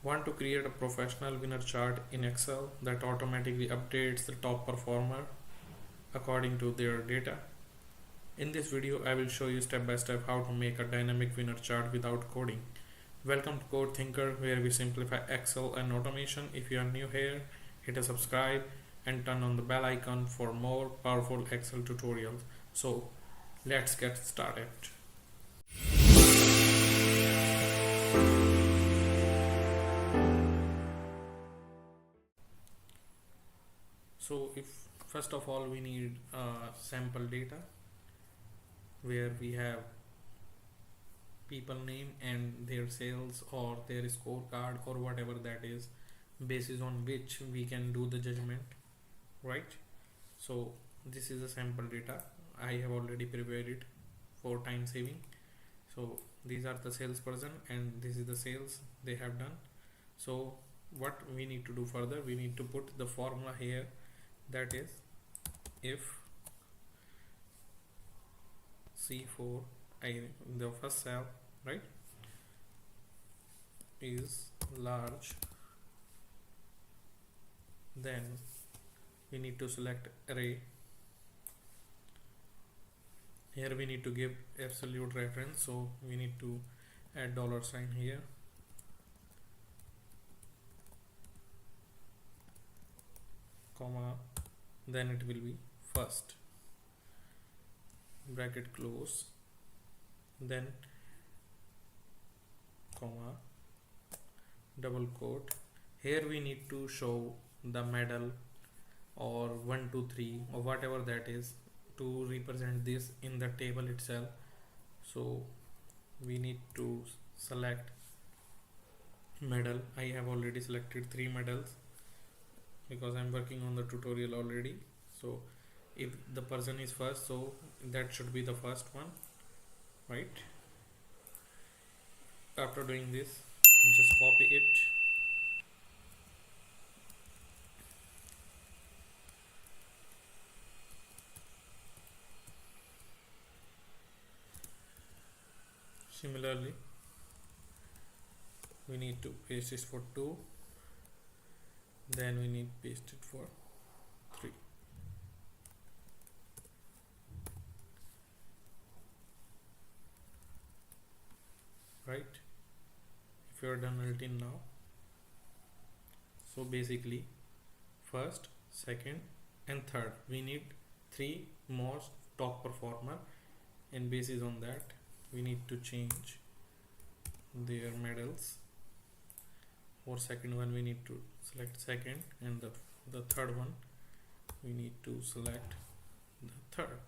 Want to create a professional winner chart in Excel that automatically updates the top performer according to their data? In this video, I will show you step by step how to make a dynamic winner chart without coding. Welcome to Code Thinker, where we simplify Excel and automation. If you are new here, hit a subscribe and turn on the bell icon for more powerful Excel tutorials. So let's get started. So first of all we need sample data where we have people name and their sales or their scorecard or whatever that is, basis on which we can do the judgment, right? So this is a sample data. I have already prepared it for time saving. So these are the salesperson and this is the sales they have done. So what we need to do further, we need to put the formula here, that is if C4 the first cell, right, is large, then we need to select array. Here we need to give absolute reference, so we need to add $sign here, comma, then it will be first, bracket close, then comma, double quote. Here we need to show the medal or 1 2 3 or whatever that is to represent this in the table itself. So we need to select medal. I have already selected 3 medals because I'm working on the tutorial already. So if the person is first, so that should be the first one, right? After doing this, just copy it, similarly we need to paste this for 2, then we need to paste it for 3. Right, if you are done until now. So basically first, second and third, we need 3 more top performer, and basis on that we need to change their medals. For second one we need to select second, and the third one we need to select the third.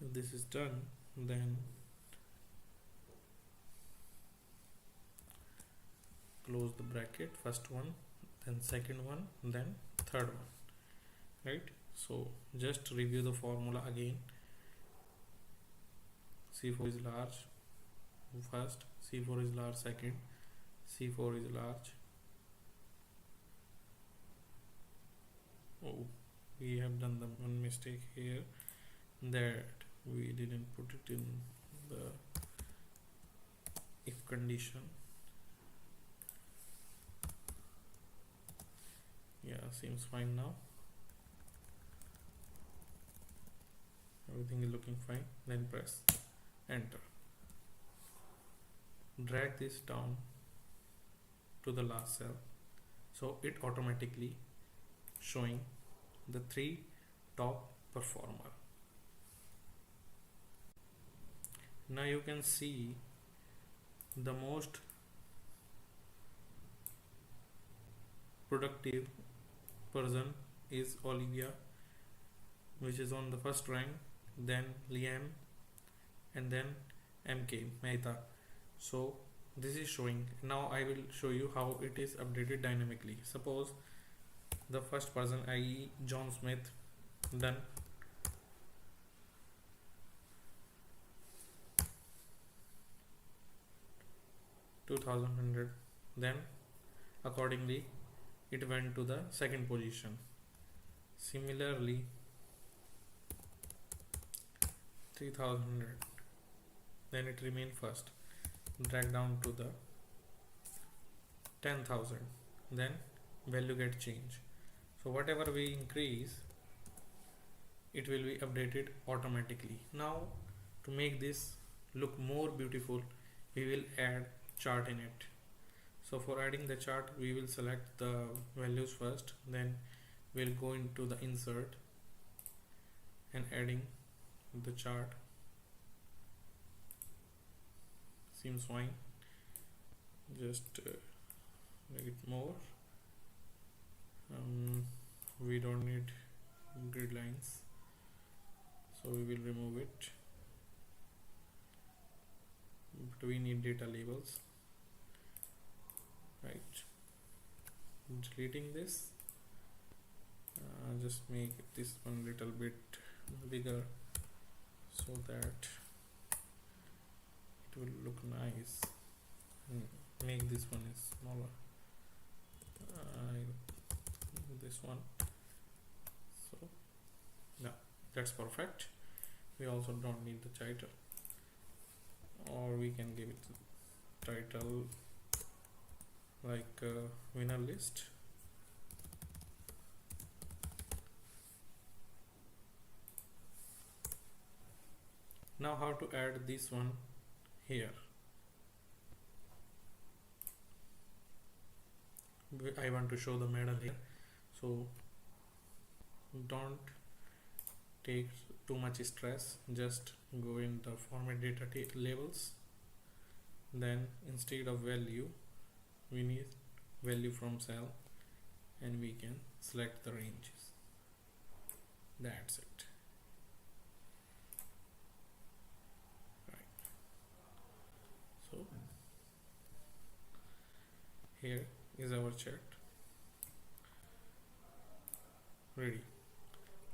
If this is done, then close the bracket, first one, then second one, then third one, right? So just review the formula again. C4 is large first, C4 is large second, C4 is large. Oh, we have done the one mistake here, that we didn't put it in the if condition. Yeah, seems fine now. Everything is looking fine. Then press enter. Drag this down to the last cell, so it automatically showing the 3 top performer. Now you can see the most productive person is Olivia, which is on the first rank, then Liam, and then MK Mehta. So this is showing. Now I will show you how it is updated dynamically. Suppose the first person, i.e. John Smith, done. $2,100, then accordingly it went to the second position. Similarly 3,100, then it remained first, drag down to the 10,000, then value get changed. So whatever we increase, it will be updated automatically. Now to make this look more beautiful, we will add chart in it. So for adding the chart, we will select the values first, then we'll go into the insert and adding the chart. Seems fine. Just make it more. We don't need grid lines, so we will remove it, but we need data labels, right? Deleting this, just make this one little bit bigger so that it will look nice, and make this one is smaller. This one. So yeah, that's perfect. We also don't need the title, or we can give it title like winner list. Now how to add this one here? I want to show the medal here, so don't take too much stress, just go in the format data labels, then instead of value we need value from cell, and we can select the ranges. That's it. Right, so here is our chart ready.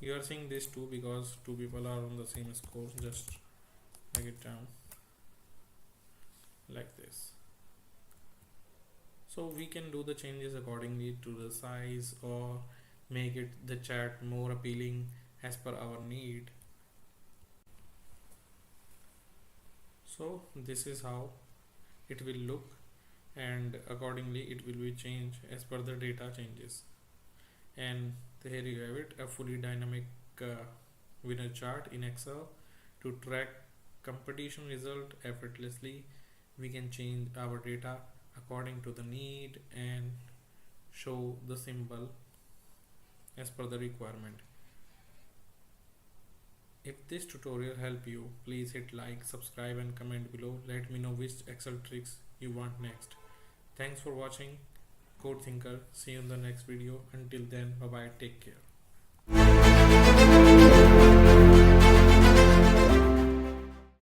You are seeing this too because two people are on the same score. Just make it down like this. So we can do the changes accordingly to the size, or make it the chart more appealing as per our need. So this is how it will look, and accordingly it will be changed as per the data changes. And here you have it, a fully dynamic winner chart in Excel to track competition result effortlessly. We can change our data according to the need and show the symbol as per the requirement. If this tutorial helped you, please hit like, subscribe and comment below. Let me know which Excel tricks you want next. Thanks for watching Code Thinker. See you in the next video. Until then, bye bye, take care.